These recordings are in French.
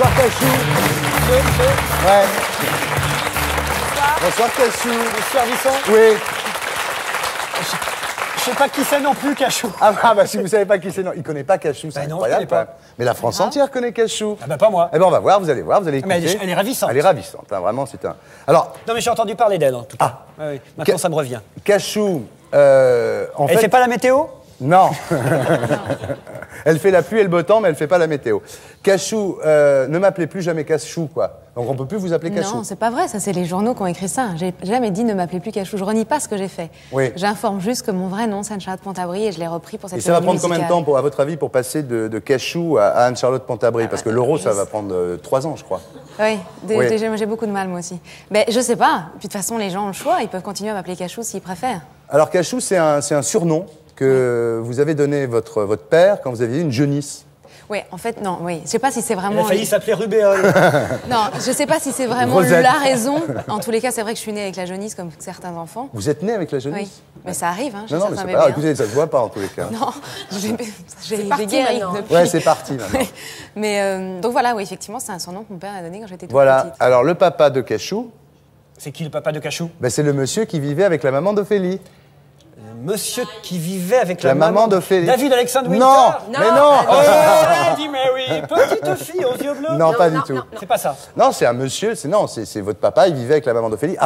Bonsoir Cachou. Ouais. Bonsoir Cachou. Monsieur Ardisson. Oui. Je sais pas qui c'est non plus, Cachou. Ah bah si vous savez pas qui c'est, non, il connaît pas Cachou, c'est non, incroyable. je connais pas. Quand même. Mais la France entière connaît Cachou. Ah bah pas moi. Eh ben on va voir, vous allez écouter. Mais elle est ravissante. Elle est ravissante, hein, vraiment c'est un. Alors. Non mais j'ai entendu parler d'elle en tout cas. Ah. Oui. Maintenant ça me revient. Cachou, en Elle fait pas la météo? Non. Elle fait la pluie et le beau temps, mais elle fait pas la météo. Cachou, ne m'appelez plus jamais Cachou, quoi. Donc on peut plus vous appeler Cachou. Non, c'est pas vrai, ça c'est les journaux qui ont écrit ça. J'ai jamais dit ne m'appelez plus Cachou, je renie pas ce que j'ai fait. Oui. J'informe juste que mon vrai nom c'est Anne-Charlotte Pontabry et je l'ai repris pour cette Et ça va comédie prendre combien de musicale. temps, à votre avis, pour passer de Cachou à Anne-Charlotte Pontabry? Parce que l'euro, ça va prendre 3 ans, je crois. Oui, Oui. déjà j'ai beaucoup de mal moi aussi. Mais je sais pas, puis de toute façon les gens ont le choix, ils peuvent continuer à m'appeler Cachou s'ils préfèrent. Alors Cachou, c'est un surnom que vous avez donné votre père quand vous aviez une jeunisse. Oui, en fait, non, oui. Je sais pas si c'est Elle vraiment. a failli s'appeler Rubéole. Non, je sais pas si c'est vraiment Rosette. la raison. En tous les cas, c'est vrai que je suis née avec la jaunisse comme certains enfants. Vous êtes né avec la Oui, jeunisse? mais ça arrive, hein, chez Non, mais certains c'est pas grave. bébés, hein. Écoutez, ça se voit pas en tous les cas. Non, j'ai parti guéri maintenant. depuis. Ouais, c'est parti maintenant. Mais donc voilà, oui, effectivement, c'est un surnom que mon père a donné quand j'étais toute Voilà. petite. Alors le papa de Cachou, C'est qui le papa de Cachou? ben, c'est le monsieur qui vivait avec la maman d'Ophélie. Monsieur qui vivait avec La maman d'Ophélie. David Alexandre Winter. Non, mais non. Oh, Lady Mary, petite fille aux yeux bleus. Non, pas du tout. C'est pas ça. Non, c'est un monsieur, c'est votre papa, il vivait avec la maman d'Ophélie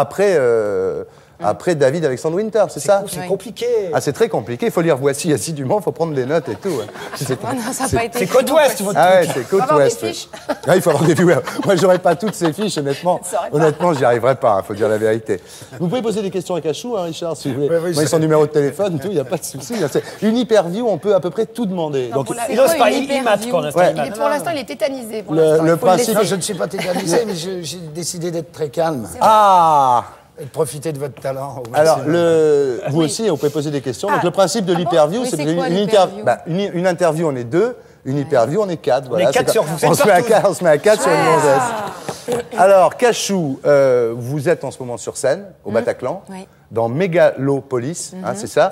après David Alexandre Winter, c'est ça? C'est Oui. compliqué. Ah, c'est très compliqué, il faut lire Voici assidûment, il faut prendre des notes et tout. Hein. Oh non, ça n'a pas été. C'est côte ouest, votre Ah ouais, truc. c'est côte avoir des ouest. fiches. Ah, il faut avoir des fiches. Moi, j'aurais pas toutes ces fiches, honnêtement. saurait pas. Honnêtement, j'y arriverais pas, il faut dire la vérité. Vous pouvez poser des questions à Cachou, hein, Richard, si vous voulez. Moi, son numéro de téléphone, tout, il n'y a pas de souci. C'est une hyperview, on peut à peu près tout demander. Donc, pour la- Il ose pas, une il mate pour l'instant. Ouais. il mate. Pour l'instant, il est tétanisé. Pour le l'instant. Il faut principe. laisser. Non, je ne suis pas tétanisé, mais j'ai décidé d'être très calme Ah! et de profiter de votre talent. au Alors, maximum. vous aussi, vous pouvez poser des questions. Donc, le principe de l'hyperview, Oui, c'est c'est quoi, une l'hyperview une interview, on est 2. Une hyperview, on est 4. Voilà, est quatre c'est sur comme- vous, on êtes se met à partout. 4, on se met à 4 sur une gonzesse. Alors, Cachou, vous êtes en ce moment sur scène, au Bataclan, Oui. dans Mégalopolis, hein, c'est ça.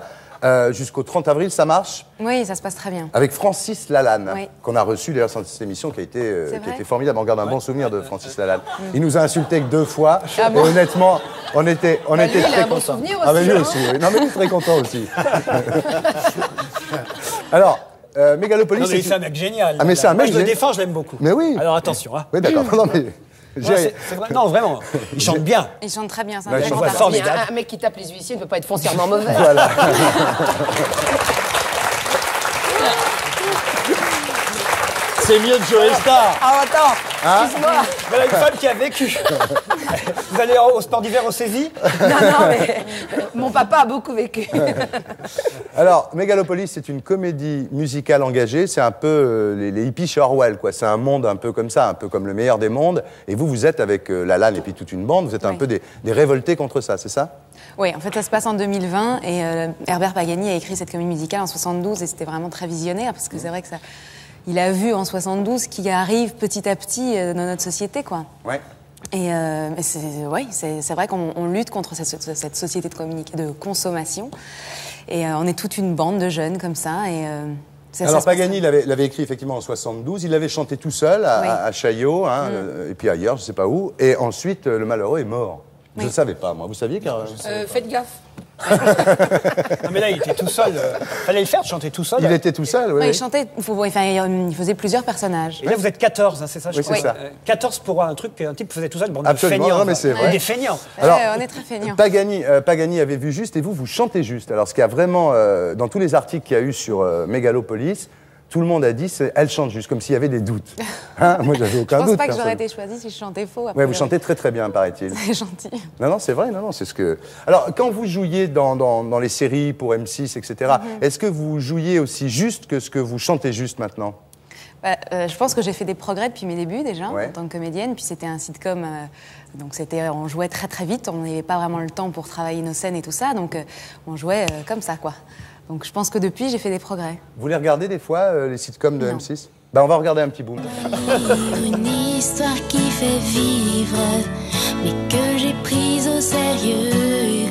Jusqu'au 30 avril, ça marche. Oui, ça se passe très bien. Avec Francis Lalanne, Oui. qu'on a reçu d'ailleurs sur cette émission qui a été vrai formidable. On garde un bon souvenir de Francis Lalanne. Il nous a insulté que 2 fois. Ah bon Et honnêtement, on était lui, il a très un bon contents. souvenir Ah, mais aussi, lui hein. aussi, oui. Non, mais lui, très content aussi. Alors, Mégalopolis, Non, mais c'est c'est un mec génial. Ah, mais c'est un Moi, mec je le génial. défends, je l'aime beaucoup. Mais oui. Alors attention, hein. Oui, d'accord. Non, mais... Moi, c'est vrai. Non, vraiment. Il chante bien. Il chante très bien, c'est Bah, un je très grand vois artiste. Mais formidable. un mec qui tape les huissiers ne peut pas être foncièrement mauvais. Voilà. C'est mieux de Joe Star. Ah, attends, Hein excuse-moi. Voilà une femme qui a vécu. Vous allez au sport d'hiver au saisie? Non, non, mais mon papa a beaucoup vécu. Alors, Mégalopolis, c'est une comédie musicale engagée. C'est un peu les hippies chez Orwell, quoi. C'est un monde un peu comme ça, un peu comme le meilleur des mondes. Et vous êtes avec Lalanne et puis toute une bande. Vous êtes un Oui. peu des révoltés contre ça, c'est ça? Oui, en fait, ça se passe en 2020 et Herbert Pagani a écrit cette comédie musicale en 72 et c'était vraiment très visionnaire parce que c'est vrai que ça, il a vu en 72 ce qui arrive petit à petit dans notre société, quoi. Ouais. Et c'est vrai qu'on lutte contre cette société de consommation et on est toute une bande de jeunes comme ça et ça Alors se passe- Pagani l'avait écrit effectivement en 72. Il l'avait chanté tout seul Oui. à Chaillot, hein, et puis ailleurs, je sais pas où. Et ensuite, le malheureux est mort. Je ne Oui. savais pas, moi. Vous saviez car Faites gaffe. Non, mais là, il était tout seul. Fallait le faire, de chanter tout seul. il était tout seul, oui. Ouais, oui. il chantait, il faisait plusieurs personnages. Et là, vous êtes 14, hein, c'est ça, je Oui, crois. c'est ça. 14 pour un truc qu'un type faisait tout seul. Bon, des Absolument, feignants. non, mais c'est quoi. vrai. Des feignants. Alors, On est très feignants. Pagani avait vu juste et vous chantez juste. Alors, ce qu'il y a vraiment, dans tous les articles qu'il y a eu sur Mégalopolis, tout le monde a dit elle chante juste, comme s'il y avait des doutes. Hein, moi, j'avais Je aucun pense doute. pas que j'aurais personne. été choisie si je chantais faux. a Ouais, priori. vous chantez très très bien, paraît-il. C'est gentil. Non, c'est vrai, c'est ce que... Alors, quand vous jouiez dans les séries pour M6, etc., est-ce que vous jouiez aussi juste que ce que vous chantez juste maintenant? Je pense que j'ai fait des progrès depuis mes débuts déjà Ouais. en tant que comédienne. Puis c'était un sitcom, donc on jouait très très vite. On n'avait pas vraiment le temps pour travailler nos scènes et tout ça, donc on jouait comme ça, quoi. Donc je pense que depuis j'ai fait des progrès. Vous les regardez des fois, les sitcoms de Non. M6? Ben, on va regarder un petit bout. Une histoire qui fait vivre, mais que j'ai prise au sérieux.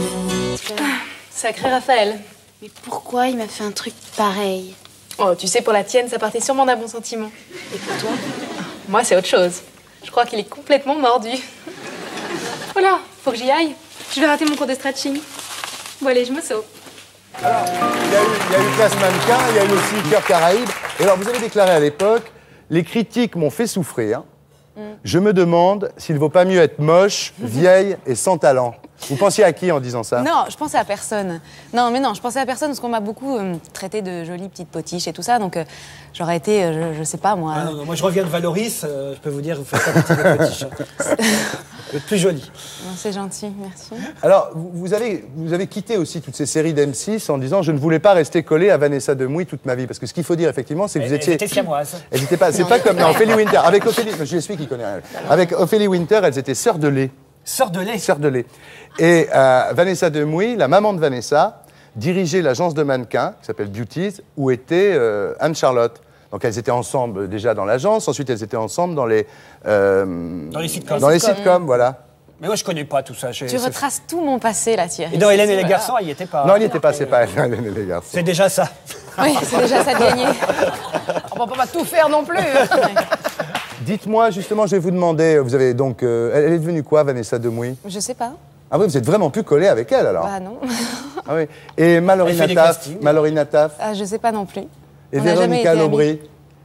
Sacré Raphaël. Mais pourquoi il m'a fait un truc pareil? Oh, tu sais, pour la tienne, ça partait sûrement d'un bon sentiment. Et pour toi? Moi, c'est autre chose. Je crois qu'il est complètement mordu. Oh là, faut que j'y aille. Je vais rater mon cours de stretching. Bon, allez, je me sauve. Alors, il y a eu Place Mannequin, il y a eu aussi Cœur Caraïbe. Et alors, vous avez déclaré à l'époque, les critiques m'ont fait souffrir. Je me demande s'il ne vaut pas mieux être moche, vieille et sans talent. Vous pensiez à qui en disant ça? Non, je pensais à personne. Non, mais non, je pensais à personne parce qu'on m'a beaucoup traité de jolie petite potiche et tout ça. Donc, j'aurais été, je sais pas moi. Ah non, moi je reviens de Valoris, je peux vous dire, vous faites pas partie des potiches. Vous êtes plus jolie. Non, c'est gentil, merci. Alors, vous avez quitté aussi toutes ces séries d'M6 en disant « Je ne voulais pas rester collé à Vanessa Demouy toute ma vie » parce que ce qu'il faut dire, effectivement, c'est que vous étiez... Elle était siamoise. Elles n'étaient pas... C'est pas comme dans Ophélie Winter. Avec Ophélie... Je l'explique, il connaît rien. Avec Ophélie Winter, elles étaient sœurs de lait. Sœur de lait. Sœur de lait. Et Vanessa Demouy, la maman de Vanessa, dirigeait l'agence de mannequins qui s'appelle Beauties, où était Anne-Charlotte. Donc elles étaient ensemble déjà dans l'agence, ensuite elles étaient ensemble dans les sitcoms. Dans les sitcoms, voilà. Mais moi je connais pas tout ça. Tu retraces tout mon passé là, Thierry. Et dans Hélène et les garçons, il n'y était pas. Non, il n'y était pas, c'est pas Hélène et les garçons. C'est déjà ça. Oui, c'est déjà ça de gagner. On peut pas tout faire non plus. Dites-moi, justement, je vais vous demander, vous avez donc... elle est devenue quoi, Vanessa Demouy? Je sais pas. Ah oui, vous êtes vraiment plus collé avec elle, alors? Bah non. Ah oui. Et Mallory Nataf? Ah, je sais pas non plus. Et On n'a jamais Véronica été Lobry? amis.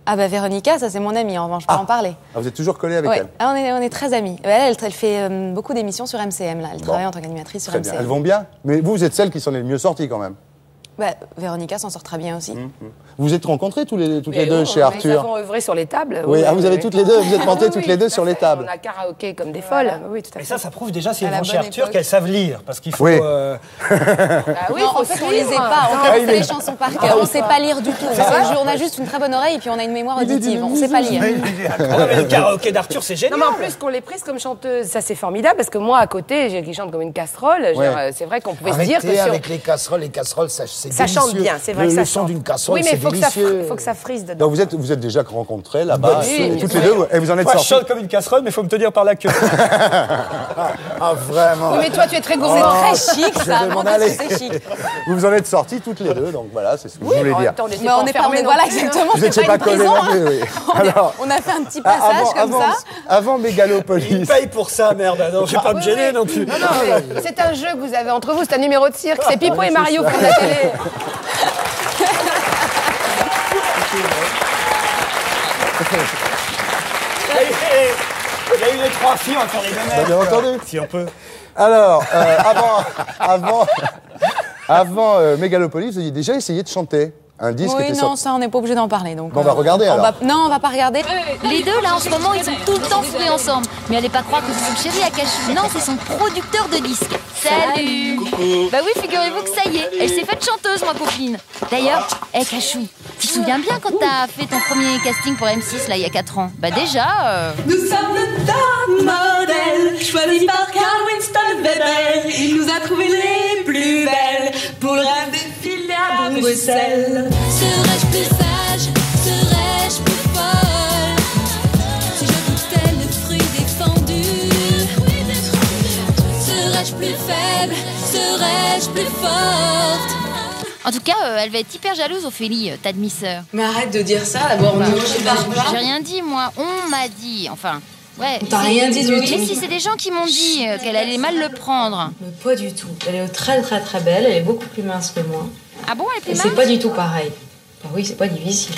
Ah bah Véronica, ça c'est mon amie, en revanche, je peux en parler. Ah, vous êtes toujours collé avec Ouais. elle? Ah, on est très amis. Elle fait beaucoup d'émissions sur MCM, là. Elle travaille en tant qu'animatrice sur Très MCM. bien. Elles vont bien? Mais vous êtes celle qui s'en est le mieux sortie, quand même. Bah, Véronica s'en sort très bien aussi. Vous vous êtes rencontrés toutes les Mais deux bon, chez Nous Arthur? avons œuvré sur les tables. Oui, vous avez toutes les deux, vous êtes montées toutes les deux sur les tables. On a karaoké comme des folles. Oui, tout à Et fait. ça prouve déjà, si À elles la vont chez bonne Arthur, époque. qu'elles savent lire. Parce qu'il faut. Oui. Ah oui, Non, faut en fait, on suivre. les est pas. On Ah, connaît il les est- chansons par cœur. On sait pas lire du tout. On a juste une très bonne oreille et puis on a une mémoire auditive. On sait pas lire. Ah, mais le karaoké d'Arthur, c'est génial. Non, mais en plus, qu'on les prise comme chanteuse, ça c'est formidable parce que moi à côté, qui chante comme une casserole, je veux dire, c'est vrai qu'on pouvait se dire que Arrêtez sur... avec les casseroles, ça c'est ça chante délicieux. bien, c'est vrai que ça Le son chante. d'une casserole, Oui, mais c'est faut délicieux. que ça frise dedans. Donc vous êtes déjà rencontrés là-bas, Oui, toutes oui. les deux, et vous en êtes Moi, je sortis. chante comme une casserole, mais il faut me tenir par la queue. Ah, vraiment. Oui, mais toi tu es très gourmand. C'est très chic, je ça. vais m'en Moi, aller. c'est chic. Vous en êtes sortis toutes les deux, donc voilà, c'est ce que je voulais En dire. même temps, on était Mais on n'est pas, enfermés non voilà plus, hein. exactement, Vous c'est n'étiez pas une pas collés prison. non plus, oui. Alors, On a fait un petit passage comme ça. avant Il Mégalopolis, paye pour ça, merde. Non, je vais pas me gêner non plus. Non, mais c'est un jeu que vous avez entre vous, c'est un numéro de cirque, c'est Pipo et Mario qui font de la télé. Il y a eu les trois filles, on va faire les deux mêmes. bien entendu. Si on peut. Alors, avant Mégalopolis, vous aviez déjà essayé de chanter un disque qui Oui, était non, sorti. ça, on n'est pas obligé d'en parler. Donc, Bon, on va regarder, alors. Non, on va pas regarder. Les deux, là, en ce moment, ils sont tout le temps fourrés ensemble. Mais allez pas croire que c'est son chéri Akashi. Non, c'est son producteur de disques. Salut. Bah oui, figurez-vous que ça y est, elle s'est faite chanteuse, ma copine. D'ailleurs, Kachou, tu te souviens bien quand t'as fait ton premier casting pour M6, là, il y a 4 ans? Bah déjà... Nous sommes le top modèle, choisi par Carl Winston Weber. Il nous a trouvé les plus belles pour le rêve défilé à Bruxelles. Serais-je plus sage, serais-je plus folle si je goûtais le fruit défendu? Serais-je plus faible, serais-je plus forte? En tout cas, elle va être hyper jalouse, Ophélie, ta demi-sœur. Mais arrête de dire ça, d'abord, on J'ai rien dit, moi. On m'a dit, enfin... Ouais. T'as rien dit du Mais tout. si, c'est des gens qui m'ont dit qu'elle allait mal le prendre. Mais pas du tout. Elle est très très très belle, elle est beaucoup plus mince que moi. Ah bon, elle est Et plus c'est mince? pas du tout pareil. Bah oui, c'est pas difficile.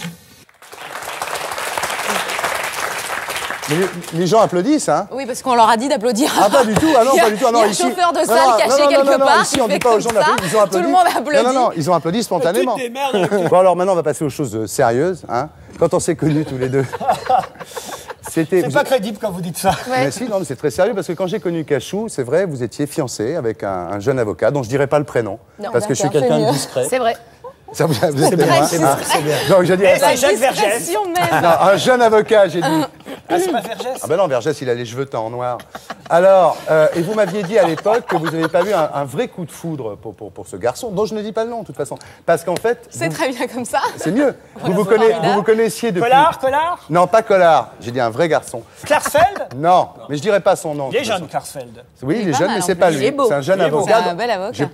Mais les gens applaudissent, hein? Oui, parce qu'on leur a dit d'applaudir. Ah, pas du tout, ah non, pas du tout. Ah, non, Il y a un ici... chauffeur de Non, salle non, caché non, non, quelque non, non, part. ici, qui on dit fait pas aux comme gens ça. d'applaudir, ils ont applaudi. Tout le monde applaudit. Non, non, non, ils ont applaudi spontanément. Toutes des merdes. Bon, alors maintenant, on va passer aux choses sérieuses, hein? Quand on s'est connus tous les deux, c'était... C'est pas crédible quand vous dites ça. Mais si, non, mais c'est très sérieux, parce que quand j'ai connu Cachou, c'est vrai, vous étiez fiancé avec un jeune avocat, dont je dirais pas le prénom, Non, parce que je suis d'accord, quelqu'un c'est de mieux. discret. C'est vrai. Ça, vous êtes bien, moi, c'est hein. bien. Donc je dirais Eh, pas. c'est Jacques Vergès. Discrétion même. Non, un jeune avocat, j'ai dit. Ah, c'est pas Vergès? Ah ben non, Vergès, il a les cheveux teints en noir. Alors, et vous m'aviez dit à l'époque que vous n'avez pas eu un vrai coup de foudre pour ce garçon, dont je ne dis pas le nom, de toute façon. Parce qu'en fait... C'est très bien comme ça. C'est mieux. Vous vous connaissiez depuis... Collard? Non, pas Collard. J'ai dit un vrai garçon. Klarsfeld? Non, mais je dirais pas son nom. Il est de toute jeune, façon. Klarsfeld. Oui, il est pas jeune, mal, mais en c'est plus. pas Il lui. est beau. C'est un jeune Il est beau. avocat. C'est un bel avocat.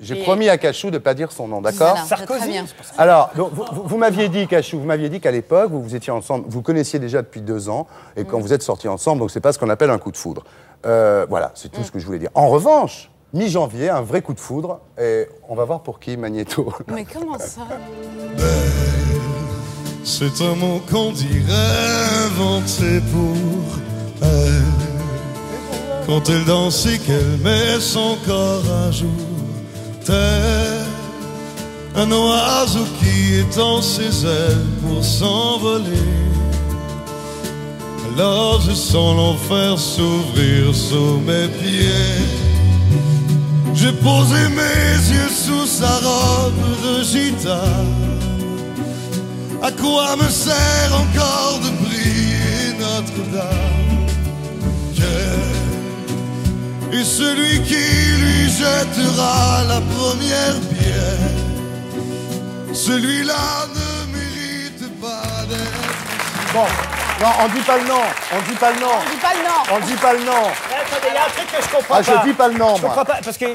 j'ai promis à Cachou de ne pas dire son nom, d'accord? Voilà, Sarkozy. très bien. Alors, donc, vous m'aviez dit, Cachou, vous m'aviez dit qu'à l'époque, vous étiez ensemble, vous connaissiez déjà depuis 2 ans, et quand vous êtes sortis ensemble, donc c'est pas ce qu'on appelle un coup de foudre. Voilà, c'est tout ce que je voulais dire. En revanche, mi-janvier, un vrai coup de foudre, et on va voir pour qui, Magnéto. Mais comment ça? C'est un mot qu'on dirait inventé pour elle. Quand elle danse et qu'elle met son corps à jour, tel un oiseau qui étend ses ailes pour s'envoler. Alors je sens l'enfer s'ouvrir sous mes pieds. J'ai posé mes yeux sous sa robe de gitane. À quoi me sert encore de briller Notre-Dame? Et celui qui lui jettera la première pierre, celui-là ne mérite pas d'être... Bon, non, on dit pas le nom, on dit pas le nom. On dit pas le nom. On dit pas le nom. Attendez, il y a un truc que je comprends Ah, pas. je dis pas le nom, Je moi. comprends pas, parce que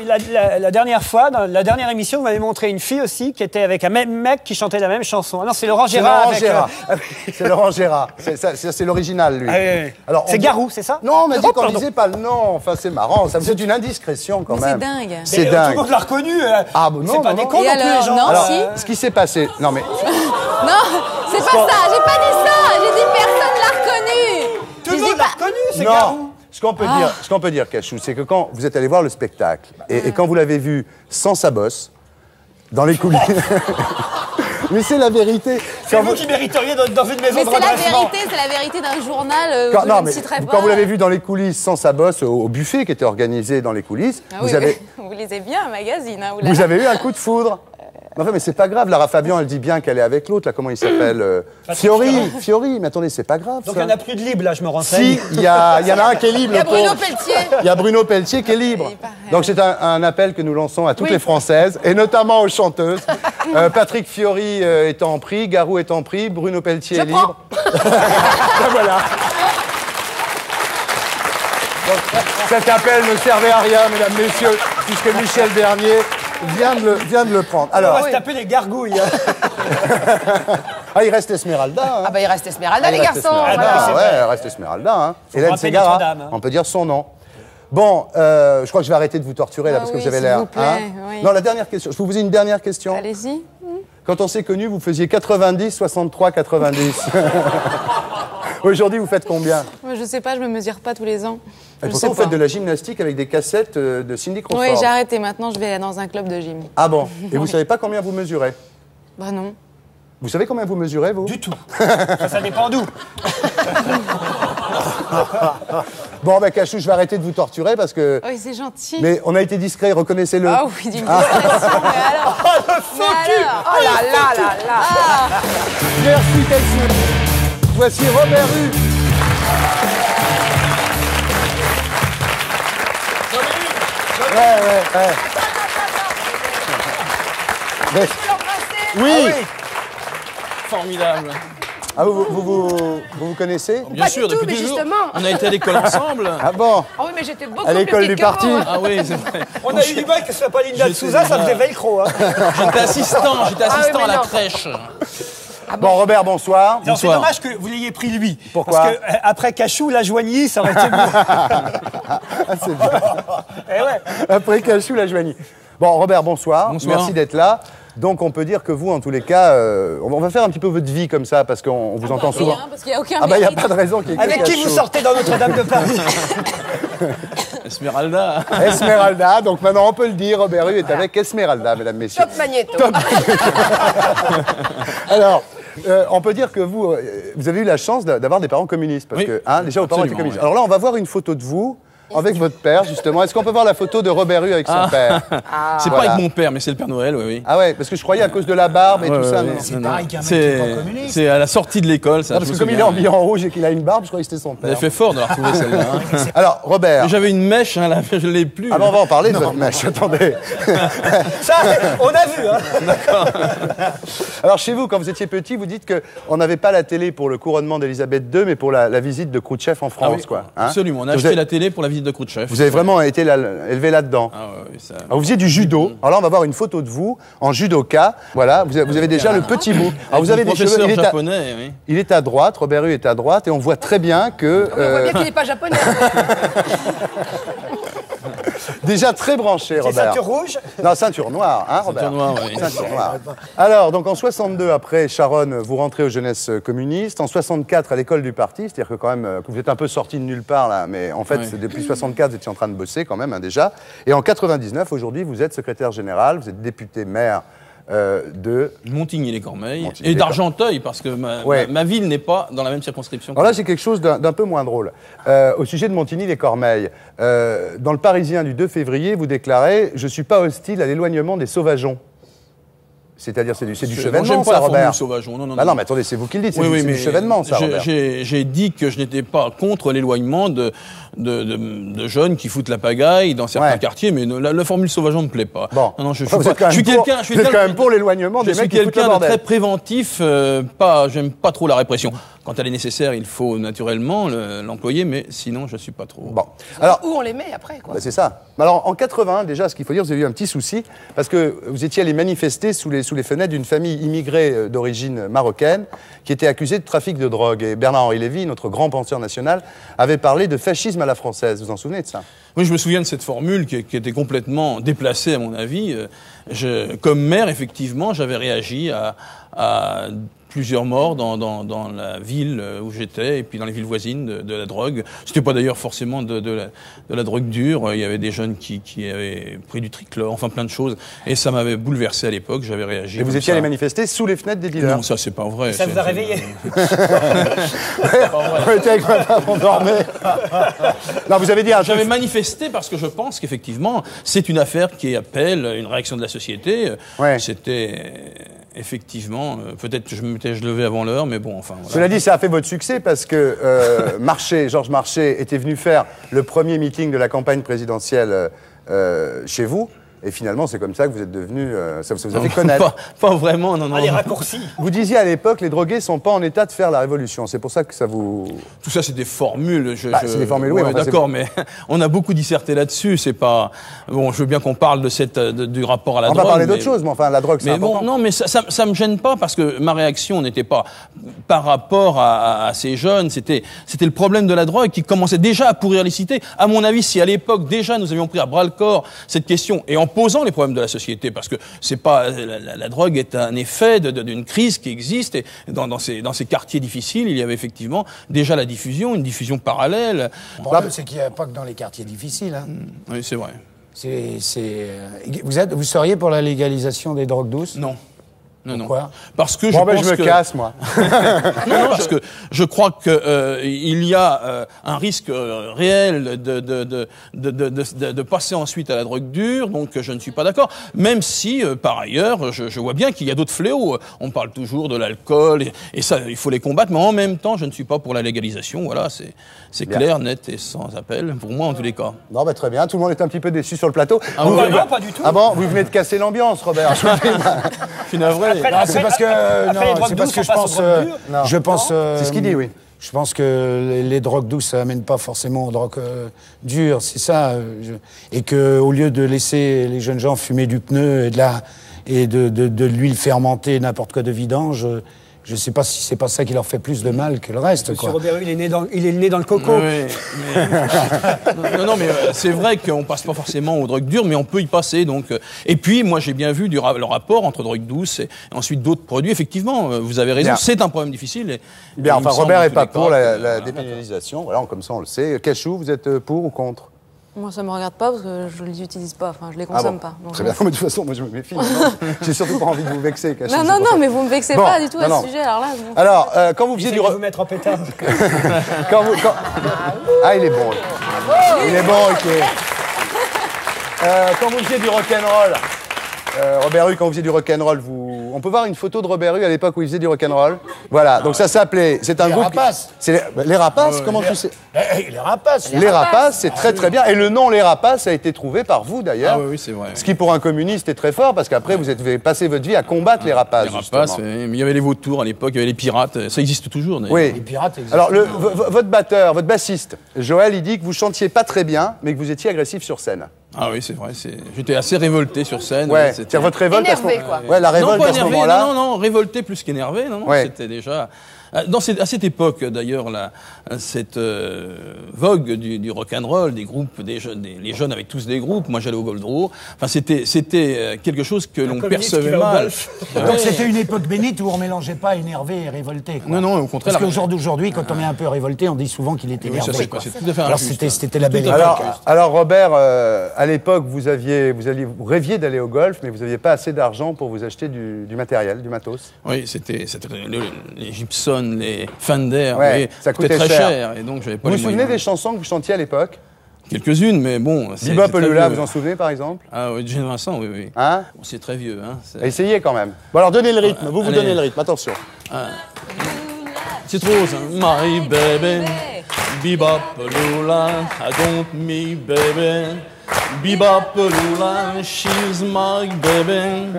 la dernière fois, dans la dernière émission, vous m'avez montré une fille aussi qui était avec un même mec qui chantait la même chanson. Ah non, c'est Laurent C'est Gérard. Laurent avec, Gérard. C'est Laurent Gérard. C'est l'original, lui. Ah oui, oui. Alors, on C'est dit- Garou, c'est ça? Non, on m'a dit Oh, qu'on pardon. disait pas le nom. Enfin, c'est marrant. Ça c'est une indiscrétion quand Mais c'est même. dingue. C'est Mais, Tout dingue. le monde l'a reconnu. Ah, bon, non, c'est pas non, des non. cons Et non plus, alors, les gens. non, Alors, si. ce qui s'est passé. Non, mais. Non, c'est pas ça, j'ai pas dit ça, j'ai dit personne l'a reconnu. Tout le J'ai monde dit l'a pas- reconnu, c'est Non. Garou. Ce qu'on peut dire, Cachou, c'est que quand vous êtes allé voir le spectacle et quand vous l'avez vu sans sa bosse, dans les coulisses. Mais c'est la vérité. C'est Quand vous qui mériteriez d'être dans une maison Mais de c'est la redressement. vérité, c'est la vérité d'un journal Quand, que non, je ne mais citerai pas. quand vous l'avez vu dans les coulisses sans sa bosse au buffet qui était organisé dans les coulisses, Ah oui, vous, avez, vous lisez bien un magazine, hein, vous avez eu un coup de foudre. Enfin, mais c'est pas grave. Lara Fabian, elle dit bien qu'elle est avec l'autre. Là, comment il s'appelle Fiori. Mais attendez, c'est pas grave. Donc ça. il n'y en a plus de libre, là, je me renseigne. Si, il y en a un qui est libre. Il y a le Bruno pauvre. Pelletier. Il y a Bruno Pelletier qui est libre. Il paraît. Donc c'est un appel que nous lançons à toutes les Françaises, et notamment aux chanteuses. Patrick Fiori est en prix, Garou est en prix, Bruno Pelletier est libre. Ben voilà. Donc, cet appel ne servait à rien, mesdames, messieurs, puisque Michel Bernier vient de le prendre. On Alors, va se taper les gargouilles. il reste Esmeralda. Hein. Ah bah il reste Esmeralda, les Il reste garçons. Esmeralda, Voilà. ouais, il reste Esmeralda. Hein. Hélène rappeler Ségara, Notre-Dame, hein. on peut dire son nom. Bon, je crois que je vais arrêter de vous torturer là, Ah parce que oui, vous avez s'il l'air. vous plaît, oui. Non, la dernière question. Je peux vous poser une dernière question. Allez-y. Quand on s'est connus, vous faisiez 90, 63, 90. Aujourd'hui, vous faites combien? Moi, je sais pas, je me mesure pas tous les ans. Et Je pourtant, sais vous faites pas. de la gymnastique avec des cassettes de Cindy Crawford. Oui, j'ai arrêté. Maintenant, je vais dans un club de gym. Ah bon? Et vous savez pas combien vous mesurez? Bah non. Vous savez combien vous mesurez, vous? Du tout. Ça dépend d'où. Bon, ben Cachou, je vais arrêter de vous torturer parce que... Oui, c'est gentil. Mais on a été discret, reconnaissez-le. Ah oui, d'une pression, mais alors. Mais alors. Oh là là là là. Merci, Cachou. Voici Robert Hue. Ouais. Mais- Oui. Formidable. Ah, vous connaissez? Bien Pas sûr, du tout, depuis mais toujours. justement. On a été à l'école ensemble. Ah bon? Ah oui, mais j'étais beaucoup À l'école plus du petite que parti. vous. Ah oui, c'est vrai. On a eu du mal que ce soit pas Linda de J'étais Souza, ça déjà- faisait velcro. Hein. J'étais assistant oui, à mais la non. crèche. Bon, Robert, bonsoir. Non, c'est Bonsoir. dommage que vous l'ayez pris lui. Pourquoi? Parce que après Cachou, la Joigny, ça aurait été mieux. Ah, c'est bien. Eh ouais. Après Cachou, la Joigny. Bon, Robert, bonsoir. Bonsoir. Merci d'être là. Donc, on peut dire que vous, en tous les cas, on va faire un petit peu votre vie comme ça, parce qu'on vous entend souvent. Parce qu'il n'y a aucun Ah bah, il n'y a mérite. pas de raison qu'il y ait que Avec qui Cachou. vous sortez dans Notre-Dame de Paris? Esmeralda. Esmeralda. Donc, maintenant, on peut le dire, Robert Hue est avec Esmeralda, mesdames, messieurs. Top magnéto. Alors, on peut dire que vous avez eu la chance d'avoir des parents communistes, parce Oui. que déjà vos parents étaient Absolument, communistes. oui. Alors là, on va voir une photo de vous avec votre père, justement. Est-ce qu'on peut voir la photo de Robert Hue avec son père? C'est Voilà. pas avec mon père, mais c'est le Père Noël, oui. Ah ouais, parce que je croyais à cause de la barbe et tout ça. non. C'est pareil qu'un mec qui est pas communiste. C'est à la sortie de l'école, ça. Ah, je parce me que comme il est souviens. habillé en rouge et qu'il a une barbe, je croyais que c'était son On père. a fait fort de la retrouver celle-là. hein. Alors, Robert. Et j'avais une mèche, hein, là, je l'ai plus. Ah ben, on va en parler de votre mèche, attendez. Ça, on a vu. Hein. Alors chez vous, quand vous étiez petit, vous dites qu'on n'avait pas la télé pour le couronnement d'Elisabeth II, mais pour la visite de Khrouchtchev en Ah France, oui, quoi. Hein? absolument. On a Vous acheté avez- la télé pour la visite de Khrouchtchev. Vous avez vraiment été élevé là-dedans. Ah ouais, ça... Alors, vous faisiez du judo. Alors là, on va voir une photo de vous en judoka. Voilà, vous avez déjà le petit bout. Alors, vous avez des cheveux. Professeur japonais, oui. Il est à droite, Robert Hue est à droite, et on voit très bien que... On voit bien qu'il n'est pas japonais. Déjà très branché, Robert. Ceinture rouge? Non, ceinture noire, hein, Robert? Ceinture noire, oui. Ceinture noire. Alors, donc en 62, après Charonne, vous rentrez aux jeunesses communistes. En 64, à l'école du parti, c'est-à-dire que quand même, vous êtes un peu sorti de nulle part, là, mais en fait, c'est depuis 64, vous étiez en train de bosser quand même, hein, déjà. Et en 99, aujourd'hui, vous êtes secrétaire général, vous êtes député maire de Montigny-les-Cormeilles et d'Argenteuil, parce que ma ville n'est pas dans la même circonscription. Alors là, j'ai quelque chose d'un peu moins drôle. Au sujet de Montigny-les-Cormeilles, dans le Parisien du 2 février, vous déclarez « Je ne suis pas hostile à l'éloignement des sauvageons ». C'est-à-dire, c'est du chevènement, j'aime pas ça, la formule Robert. sauvageon. Non, non, mais attendez, c'est vous qui le dites, c'est du chevènement, ça, Robert. J'ai dit que je n'étais pas contre l'éloignement de jeunes qui foutent la pagaille dans certains quartiers, mais la formule sauvageon ne me plaît pas. Bon. Non, je suis quand même pour l'éloignement des mecs qui foutent le bordel. Je suis quelqu'un de très préventif, j'aime pas trop la répression. Quand elle est nécessaire, il faut naturellement l'employer, mais sinon, je suis pas trop. Bon. Alors, où on les met après, quoi. Bah, c'est ça. Alors, en 80, déjà, ce qu'il faut dire, vous avez eu un petit souci, parce que vous étiez allé manifester sous les fenêtres d'une famille immigrée d'origine marocaine, qui était accusée de trafic de drogue. Et Bernard-Henri Lévy, notre grand penseur national, avait parlé de fascisme à la française. Vous vous en souvenez de ça? Oui, je me souviens de cette formule qui était complètement déplacée, à mon avis. Comme maire, effectivement, j'avais réagi à plusieurs morts dans la ville où j'étais et puis dans les villes voisines de la drogue. C'était pas d'ailleurs forcément de la drogue dure. Il y avait des jeunes qui avaient pris du trichlore, enfin plein de choses. Et ça m'avait bouleversé à l'époque. J'avais réagi. Et vous étiez allé manifester sous les fenêtres des dealers? Non, ça c'est pas vrai. Ça vous a réveillé? On était avec ma femme, on dormait. Non, vous avez dit J'avais manifesté parce que je pense qu'effectivement, c'est une affaire qui appelle une réaction de la société. Ouais. C'était... Effectivement, peut-être que je m'étais levé avant l'heure, mais bon, enfin... Voilà. Cela dit, ça a fait votre succès parce que Georges Marchais était venu faire le premier meeting de la campagne présidentielle chez vous. Et finalement, c'est comme ça que vous êtes devenu... ça vous a fait connaître. Pas vraiment, non. Les raccourcis. Vous disiez à l'époque, les drogués ne sont pas en état de faire la révolution. C'est pour ça que ça vous... Tout ça, c'est des formules. C'est des formules, oui. Ouais, d'accord, mais on a beaucoup disserté là-dessus. C'est pas... Bon, je veux bien qu'on parle du rapport à la drogue. On va parler d'autre chose, mais enfin, la drogue, c'est important. Bon, non, mais ça me gêne pas parce que ma réaction n'était pas par rapport à ces jeunes. C'était le problème de la drogue qui commençait déjà à pourrir les cités. À mon avis, si à l'époque, déjà, nous avions pris à bras-le-corps cette question et en posant les problèmes de la société, parce que c'est pas la drogue est un effet d'une crise qui existe, et dans ces quartiers difficiles, il y avait effectivement déjà la diffusion, une diffusion parallèle. Le problème, c'est qu'il n'y a pas que dans les quartiers difficiles. Hein. Oui, c'est vrai. Vous seriez pour la légalisation des drogues douces? Non. Non. Pourquoi? Parce que je me casse, moi. non, parce que je crois que il y a un risque réel de passer ensuite à la drogue dure, donc je ne suis pas d'accord. Même si, par ailleurs, je vois bien qu'il y a d'autres fléaux. On parle toujours de l'alcool, et ça, il faut les combattre, mais en même temps, je ne suis pas pour la légalisation. Voilà, c'est clair, net et sans appel, pour moi en tous les cas. Non, très bien. Tout le monde est un petit peu déçu sur le plateau. Non, pas du tout. Ah bon, vous venez de casser l'ambiance, Robert. Je suis navré. C'est parce que je pense. C'est ce qu'il dit, oui. Je pense que les drogues douces, ça amène pas forcément aux drogues dures, c'est ça. Et que au lieu de laisser les jeunes gens fumer du pneu et de l'huile fermentée, n'importe quoi de vidange. Je ne sais pas si c'est pas ça qui leur fait plus de mal que le reste. Monsieur Robert, il est né dans le coco. Oui, non, mais c'est vrai qu'on passe pas forcément aux drogues dures, mais on peut y passer. Donc, et puis, moi, j'ai bien vu le rapport entre drogue douce et ensuite d'autres produits. Effectivement, vous avez raison, c'est un problème difficile. Bien, enfin, Robert n'est pas pour la dépénalisation. Voilà, comme ça, on le sait. Cachou, vous êtes pour ou contre? Moi, ça me regarde pas parce que je les utilise pas, enfin, je les consomme pas. Donc très bien, mais de toute façon, moi, je me méfie. J'ai surtout pas envie de vous vexer, Cachou. Non, mais vous me vexez pas du tout à ce sujet. Alors, quand vous faisiez du... vous mettre en pétard. Ah, il est bon. Il est bon, ok. Quand vous faisiez du rock'n'roll, Robert Hue, quand vous faisiez du rock'n'roll, on peut voir une photo de Robert Hue à l'époque où il faisait du rock'n'roll. Voilà, donc ça s'appelait... C'est un groupe... Rapaces. Les Rapaces, comment tu sais? Les Rapaces. Les Rapaces, c'est très très bien. Et le nom Les Rapaces a été trouvé par vous d'ailleurs. Ah oui, c'est vrai. Ce qui pour un communiste est très fort parce qu'après vous avez passé votre vie à combattre les Rapaces. Les Rapaces, justement. mais il y avait les vautours à l'époque, il y avait les pirates, ça existe toujours. Oui. Les pirates existent. Alors votre batteur, votre bassiste, Joël, il dit que vous chantiez pas très bien, mais que vous étiez agressif sur scène. Ah oui, c'est vrai. J'étais assez révolté sur scène. Ouais. C'est votre révolte Énervé, quoi. Ouais, la révolte non, pas à ce énervé, moment-là. non, révolté plus qu'énervé. Non, Ouais. c'était déjà... À cette époque, d'ailleurs, cette vogue du rock'n'roll, des groupes, les jeunes avaient tous des groupes. Moi, j'allais au Goldro. Enfin, c'était quelque chose que l'on percevait mal. Donc c'était une époque bénite où on mélangeait pas énervé et révolté. Quoi. Non, au contraire. Parce qu'aujourd'hui, quand on est un peu révolté, on dit souvent qu'il est énervé. C'est quoi. tout à fait Alors injuste. c'était la belle époque. Alors Robert, à l'époque, vous rêviez d'aller au golf, mais vous n'aviez pas assez d'argent pour vous acheter du matériel, du matos. Oui, c'était les Gibson, les Fender, Ouais, ça coûtait très cher. cher. Et donc, j'avais pas Vous les vous souvenez moyens. des chansons que vous chantiez à l'époque? Quelques-unes, mais bon. Bebop Lula, vous en souvenez par exemple? Ah oui, Gene Vincent, oui. Hein? Bon, c'est très vieux. Hein, Essayez quand même. Bon alors donnez le rythme, vous allez. donnez le rythme, attention. C'est trop ça. My baby, bebop Lula, I don't me baby. Bebop Lula, she's my baby.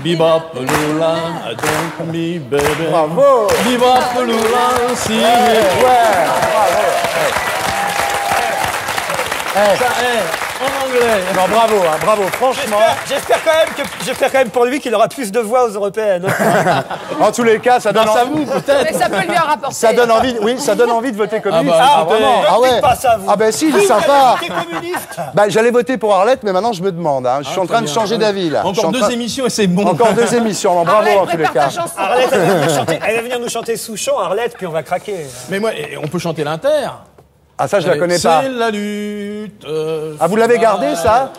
Bebop Lula, I don't me baby. Bravo! Bebop Lula, see me. Ouais, bravo. En anglais. Non, bravo, franchement. J'espère quand même pour lui qu'il aura plus de voix aux européennes. En tous les cas, ça donne Grâce à vous, peut-être. Mais ça peut lui en rapporter. Ça donne envie, oui, ça donne envie de voter communiste. Ah bah, vraiment. Ne Ah dites ouais. pas ça, vous. Ah ben si, il est Vous sympa. avez voté communiste. Bah, j'allais voter pour Arlette, mais maintenant je me demande. Hein. Je suis en train de Très bien. changer d'avis là. Je suis Encore en deux train- émissions et c'est bon. Encore 2 émissions. Bon, bravo Arlette, en tous les prépare cas. ta chanson. Arlette, elle va venir nous chanter Souchon, Arlette, puis on va craquer. Mais moi, on peut chanter l'Inter. Ah ça, je la connais pas. C'est la lutte. Ah, vous l'avez gardé ça?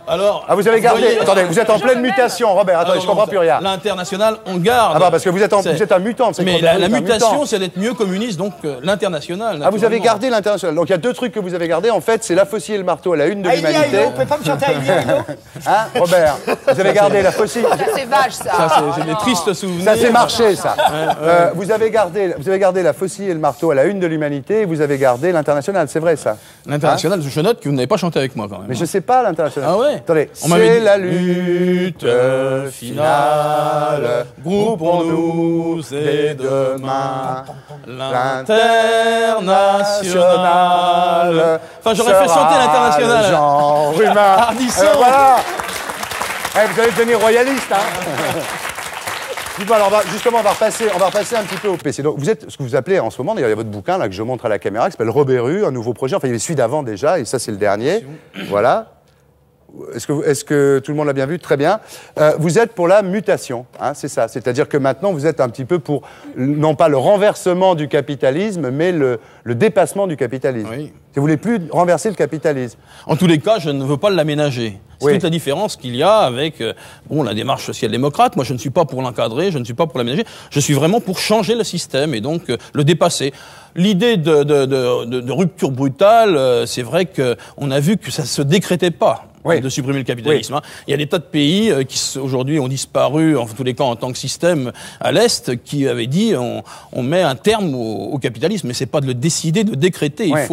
Alors. Ah, vous avez gardé. voyez- Attendez, vous êtes en pleine mutation, Robert. Attendez, je comprends plus rien. L'international, on garde. Ah bah parce que vous êtes un mutant. c'est Mais qu'on- la vous êtes un mutation, mutant. c'est d'être mieux communiste, donc l'international. Ah, vous avez naturellement. gardé l'international. Donc il y a 2 trucs que vous avez gardés. En fait, c'est la faucille et le marteau à la une de Aïli l'humanité. Aïlo, vous pouvez pas me chanter Aïli Aïlo? Hein, Robert? Vous avez gardé la faucille. Ça, c'est vache, ça. Ça, c'est des tristes souvenirs. Ça s'est marché, ça. Vous avez gardé la faucille et le marteau à la une de l'humanité et vous avez gardé l'international, c'est vrai ça? L'international, je note que vous n'avez pas chanté avec moi quand même. Mais je sais pas l'international. Ah ouais? Attendez, On m'avait c'est dit- la lutte finale, groupons-nous et demain l'international. Enfin, j'aurais fait chanter l'international. Genre humain. Ardisson. Voilà. Vous allez devenir royaliste, hein. Dites-moi, alors justement, on va repasser un petit peu au PC. Donc, vous êtes ce que vous appelez en ce moment, d'ailleurs, il y a votre bouquin là, que je montre à la caméra, qui s'appelle Robert Hue, un nouveau projet. Enfin, il y avait celui d'avant déjà, et ça, c'est le dernier. Voilà. Est-ce que tout le monde l'a bien vu? Très bien. Vous êtes pour la mutation, hein, c'est ça. C'est-à-dire que maintenant, vous êtes un petit peu pour, non pas le renversement du capitalisme, mais le dépassement du capitalisme. Oui. Vous ne voulez plus renverser le capitalisme. En tous les cas, je ne veux pas l'aménager. C'est Oui. toute la différence qu'il y a avec la démarche social-démocrate. Moi, je ne suis pas pour l'encadrer, je ne suis pas pour l'aménager. Je suis vraiment pour changer le système et donc le dépasser. L'idée de rupture brutale, c'est vrai qu'on a vu que ça se décrétait pas. Oui. De supprimer le capitalisme. Hein. Il y a des tas de pays qui aujourd'hui ont disparu, en tous les cas en tant que système à l'Est, qui avaient dit on met un terme au capitalisme, mais c'est pas de le décider, de décréter. Ouais.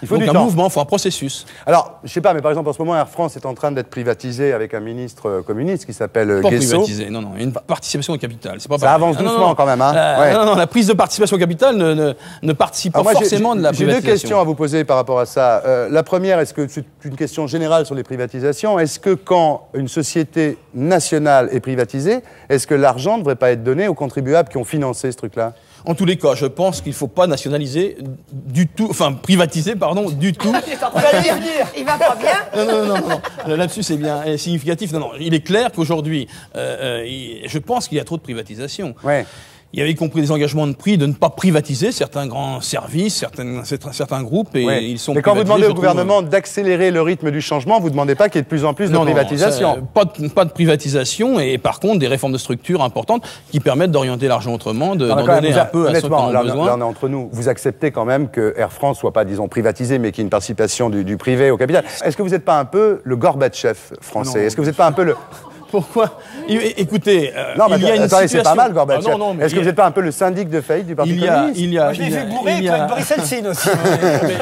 Il faut du donc un temps. mouvement, il faut un processus. Alors, je sais pas, mais par exemple, en ce moment, Air France est en train d'être privatisé avec un ministre communiste qui s'appelle Pas Guesso. privatisé, non, il y a une participation au capital. C'est pas Ça avance Ah, non, doucement non. quand même, hein. Ouais. Non, la prise de participation au capital ne participe pas Alors moi, forcément de la j'ai privatisation. 2 questions à vous poser par rapport à ça. La première, est-ce que c'est une question générale sur les privatisations? Est-ce que quand une société nationale est privatisée, est-ce que l'argent ne devrait pas être donné aux contribuables qui ont financé ce truc-là? En tous les cas, je pense qu'il ne faut pas nationaliser du tout, enfin privatiser, pardon, du tout. Il va pas bien. Non. Le lapsus est bien significatif. Non, il est clair qu'aujourd'hui, je pense qu'il y a trop de privatisation. Ouais. Il y avait y compris des engagements de prix de ne pas privatiser certains grands services, certains groupes, et Ouais. ils sont Mais quand vous privatisés, demandez je au trouve. gouvernement d'accélérer le rythme du changement, vous ne demandez pas qu'il y ait de plus en plus de Non, privatisation. pas de privatisation, et par contre des réformes de structure importantes qui permettent d'orienter l'argent autrement, d'en Non, mais quand même, donner un peu à ceux qui en honnêtement, ont là, besoin. là, on est entre nous. Vous acceptez quand même que Air France soit pas, disons, privatisé, mais qu'il y ait une participation du privé au capital. Est-ce que vous n'êtes pas un peu le Gorbatchev français? Non. Est-ce que vous n'êtes pas un peu le... Pourquoi Écoutez, Non, mais il y a une attendez, c'est pas situation- mal, Gorbatchev. Ah, non, mais Est-ce que vous n'êtes pas un peu le syndic de faillite du Parti communiste? Moi, je l'ai vu bourré avec Boris Eltsine aussi. Mais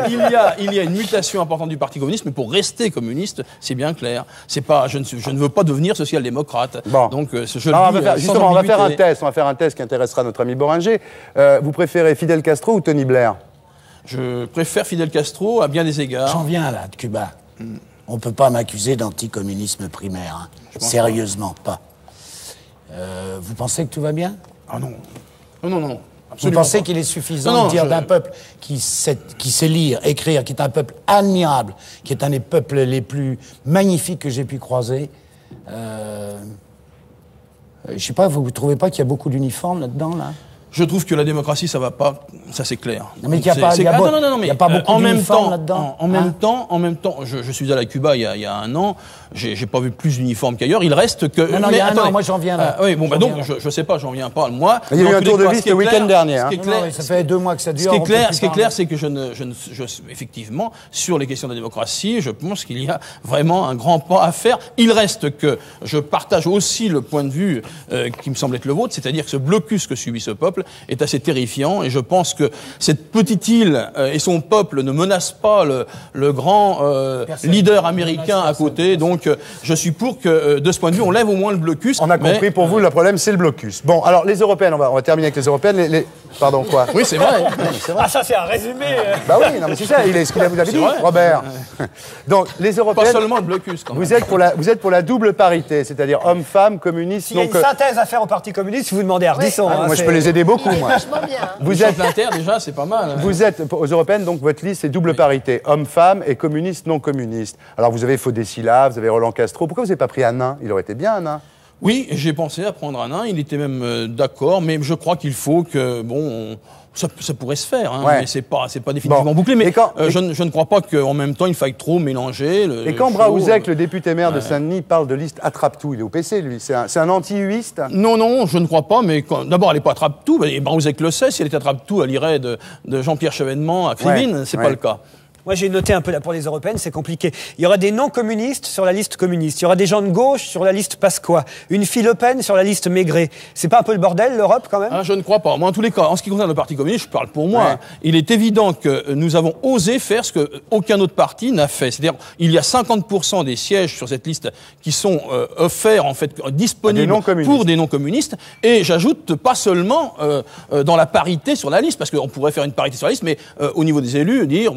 il y a une mutation importante du Parti communiste, mais pour rester communiste, c'est bien clair. C'est pas, je ne veux pas devenir social-démocrate. Bon. Donc, je le Alors, dis justement, on va faire un ambiguïté. test. On va faire un test qui intéressera notre ami Boringer. Vous préférez Fidel Castro ou Tony Blair? Je préfère Fidel Castro à bien des égards. J'en viens là, de Cuba. On ne peut pas m'accuser d'anticommunisme primaire. Hein. Sérieusement, pas. Vous pensez que tout va bien? Ah non. Non. Vous Absolument pensez pas. qu'il est suffisant de dire d'un peuple qui sait lire, écrire, qui est un peuple admirable, qui est un des peuples les plus magnifiques que j'ai pu croiser. Je sais pas, vous ne trouvez pas qu'il y a beaucoup d'uniformes là-dedans, là? Je trouve que la démocratie, ça va pas, ça c'est clair. Non, mais il n'y a pas, C'est- il y a Ah, beau- non, il y a pas beaucoup en même d'uniformes temps, là-dedans. en même temps, je suis allé à Cuba il y a un an. J'ai pas vu plus d'uniformes qu'ailleurs. Il reste que. Non, il y a un an, moi j'en viens là. Oui, bon, bah J'en donc, viens là. je sais pas, j'en viens pas. Moi. Il y a eu dans un tous tour les de cas, vis ce qui est le week-end clair- dernier. ce qui est hein. clair- Non, ça fait 2 mois que ça dure. Ce qui est on clair, peut ce qui est plus clair, parler. c'est que effectivement, sur les questions de la démocratie, je pense qu'il y a vraiment un grand pas à faire. Il reste que je partage aussi le point de vue qui me semble être le vôtre, c'est-à-dire que ce blocus que subit ce peuple est assez terrifiant, et je pense que cette petite île et son peuple ne menacent pas le grand leader américain à côté. Donc, je suis pour que, de ce point de vue, on lève au moins le blocus. On a compris, pour vous, le problème, c'est le blocus. Bon, alors, les Européennes, on va terminer avec les Européennes. Pardon, quoi? Oui, c'est vrai. Ah, ça, c'est un résumé. Bah oui, non, mais c'est ça, il est ce qu'il vous avez dit, vrai. Robert. Donc, les Pas Européennes, seulement le blocus, quand même. vous êtes pour la double parité, c'est-à-dire homme-femme, communiste. S'il y a une synthèse à faire au Parti communiste, vous demandez à Ardisson. Moi, je peux les aider beaucoup, moi. Vachement bien. Vous êtes, l'Inter, déjà, c'est pas mal. vous êtes, aux Européennes, donc, votre liste, c'est double parité. Homme-femme et communiste, non-communiste. Alors, vous avez Faudessila, vous avez Roland Castro. Pourquoi vous n'avez pas pris un nain? Il aurait été bien, un nain. Oui, j'ai pensé à prendre un nain. Il était même d'accord, mais je crois qu'il faut que, ça pourrait se faire, hein, Ouais. mais c'est pas définitivement Bon. bouclé. Mais Et quand- je ne crois pas qu'en même temps il faille trop mélanger. Et quand Braouzek, le député-maire de Saint-Denis, parle de liste attrape-tout, il est au PC, lui. C'est un anti-huiste. Non, je ne crois pas, mais d'abord, elle n'est pas attrape-tout, et Braouzek le sait, si elle était attrape-tout, elle irait de Jean-Pierre Chevènement à Krivine, c'est pas le cas. Moi, j'ai noté un peu là pour les européennes, c'est compliqué. Il y aura des non-communistes sur la liste communiste. Il y aura des gens de gauche sur la liste Pasqua. Une fille Le Pen sur la liste Maigret. C'est pas un peu le bordel, l'Europe, quand même? Je ne crois pas. Moi, en tous les cas, en ce qui concerne le Parti communiste, je parle pour moi. Ouais. Hein, il est évident que nous avons osé faire ce qu'aucun autre parti n'a fait. C'est-à-dire, il y a 50% des sièges sur cette liste qui sont offerts, en fait, disponibles pour des non-communistes. Et j'ajoute pas seulement dans la parité sur la liste, parce qu'on pourrait faire une parité sur la liste, mais au niveau des élus, dire,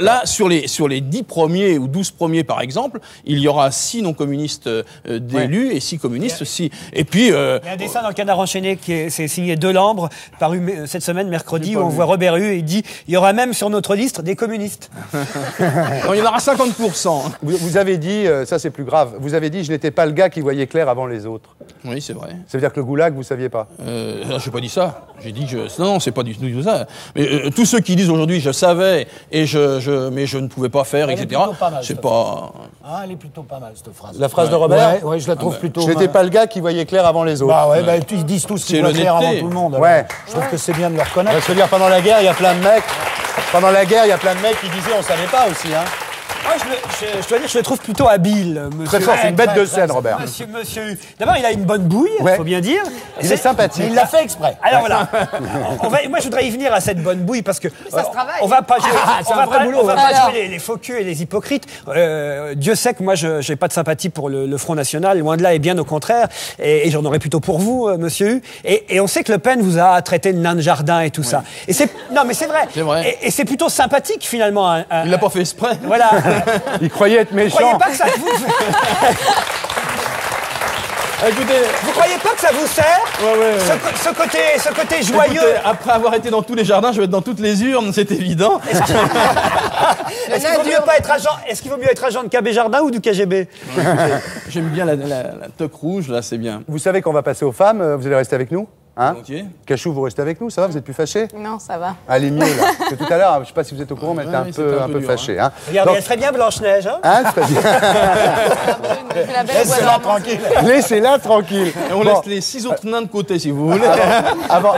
là, sur les 10 premiers ou 12 premiers, par exemple, il y aura 6 non-communistes d'élus et 6 communistes, 6. Et puis... Il y a un dessin dans le Canard enchaîné c'est signé Delambre, paru cette semaine, mercredi, où on voit Robert Hue et il dit il y aura même sur notre liste des communistes. Non, il y en aura 50%. Vous avez dit, ça c'est plus grave, vous avez dit je n'étais pas le gars qui voyait clair avant les autres. Oui, c'est vrai. Ça veut dire que le goulag, vous saviez pas? Je n'ai pas dit ça. J'ai dit que non, c'est pas du tout ça. Mais tous ceux qui disent aujourd'hui je savais et mais je ne pouvais pas faire, Elle est etc. plutôt pas mal, C'est cette pas. Ah, elle est plutôt pas mal, cette phrase. La phrase de Robert? Ouais, je la trouve plutôt... Je n'étais pas le gars qui voyait clair avant les autres. Bah ouais, ils disent tous qu'ils voient clair avant tout le monde. Ouais. Je trouve que c'est bien de le reconnaître. Je veux dire, pendant la guerre, il y a plein de mecs. Pendant la guerre, il y a plein de mecs qui disaient on savait pas aussi, hein. Moi, je dois dire que je le trouve plutôt habile, monsieur. Très fort, c'est une bête de scène, Robert. Monsieur. D'abord, il a une bonne bouille, faut bien dire. Il est sympathique. Il l'a fait exprès. Alors voilà. Moi, je voudrais y venir à cette bonne bouille parce que Ça se travaille. on va pas jouer, c'est on un va vrai pas, boulot, on va hein. pas jouer les faux culs et les hypocrites. Dieu sait que moi, je n'ai pas de sympathie pour le Front National, loin de là, et bien au contraire. Et j'en aurais plutôt pour vous, monsieur Hu. Et on sait que Le Pen vous a traité de nain de jardin et tout ça. Et non, mais c'est vrai. C'est vrai. Et c'est plutôt sympathique finalement. Il l'a pas fait exprès. Voilà. Il croyait être Vous méchant. croyez pas que ça vous... Écoutez, Vous croyez pas que ça vous sert ce côté joyeux. écoutez, après avoir été dans tous les jardins, je vais être dans toutes les urnes, c'est évident. Est-ce qu'il vaut mieux être agent de KB Jardin ou du KGB? J'aime bien la toque rouge, là, c'est bien. Vous savez qu'on va passer aux femmes, vous allez rester avec nous, hein? Volontiers. Cachou, vous restez avec nous, ça va? Vous êtes plus fâché? Non, ça va. Elle est mieux, là. Parce que tout à l'heure, je ne sais pas si vous êtes au courant, mais elle était Ouais, c'était un peu dur, fâchée. Hein. Regardez, Donc, elle serait bien Blanche-Neige, hein? hein, très bien. Laissez-la tranquille. Laissez-la tranquille. Et on Bon. laisse les 6 autres nains de côté, si vous voulez. Avant,